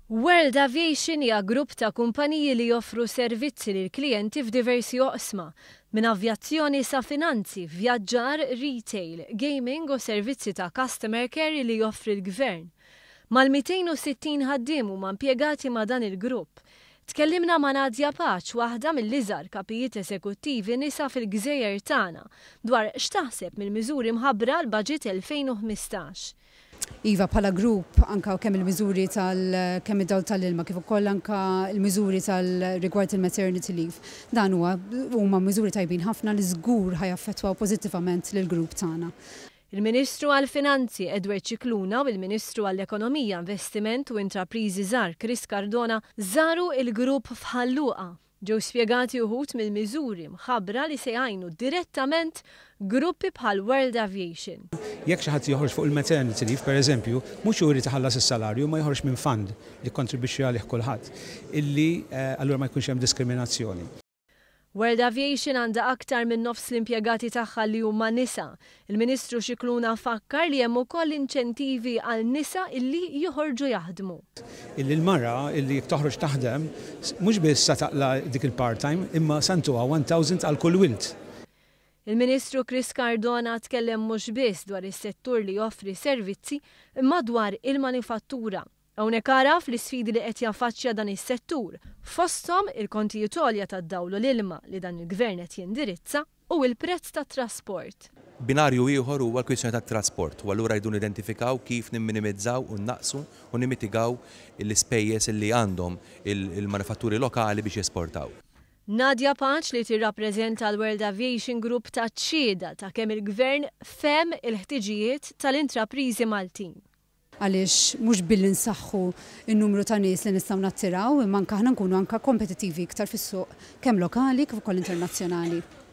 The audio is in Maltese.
World Aviation hija grupp ta' kumpaniji li joffru servizzi lil klijenti f'diversi oqsma, minn avjazzjoni sa' finanzi, vjaġġar, retail, gaming u servizzi ta' customer care li joffri l-gvern. Mal-260 ħaddiem huma impjegati ma' dan il-grupp. Tkellimna ma' Nadja Paċ, waħda mill-iżgħar kapijiet eżekuttivi nisa fil-Gżejjer tagħna dwar x'taħseb mill-miżuri mħabbra l-Baġit 2015. Iva bħala grupp anka kemm il-miżuri kemm id-dawl tal-ilma kif ukoll anka il-miżuri tal-rigward il-maternity leave. Dan huma miżuri tajbin ħafna li żgur ħajaffettwaw pożittivament lill-grupp tagħna. Il-Ministru għall-Finanzi Edward Cicluna u il-Ministru għall-Ekonomija, Investiment u Intrapriżi żgħar Chris Cardona żaru il-grupp f'Ħalluqa. Ġew spjegati uħud mill-miżuri mħabbra li se jgħinu direttament gruppi bħal World Aviation. Jekk xi ħadd joħroġ fuq il-maternity leave pereżempju, mhux hu jrid iħallas is-salarju ma joħroġ minn fund li jikkontribwixxi għalih kulħadd, illi allura ma jkunx hemm diskriminazzjoni. World Aviation għandha aktar minn nofs l-impjegati tagħha li huma nisa. Il-Ministru Cicluna fakkar li hemm ukoll inċentivi għal nisa illi joħorġu jaħdmu. Illi l-mara illi toħroġ taħdem mhux biss sa taqla dik il-part-time imma santuha 1000 għal kull wild. Il-Ministru Chris Cardona tkellem mhux biss dwar is-settur li joffri servizzi imma dwar il-manifattura. Hawnhekk araf l-isfidi li qed jaffaċċja dan is-settur, fosthom il-kontijiet għolja tad-dawl u l-ilma li dan il-Gvern qed jindirizza u l-prezz tat-trasport. Binarju ieħor huwa l-kwistjoni tat-trasport u allura jridu nidentifikaw kif nimminimizzaw u naqsu u nimitigaw l-ispejjeż li għandhom il-manifatturi lokali biex jesportaw. Nadja Paċ li tirrappreżenta l-World Aviation Group taċ-ċieda ta' kemm il-Gvern fehem il-ħtiġijiet tal-intrapriżi Maltin. Għaliex mhux billi nsaħħu n-numru ta' nies li nistgħu nattiraw imma anke aħna nkunu anke kompetittivi iktar fis-suq kemm lokali kif ukoll internazzjonali.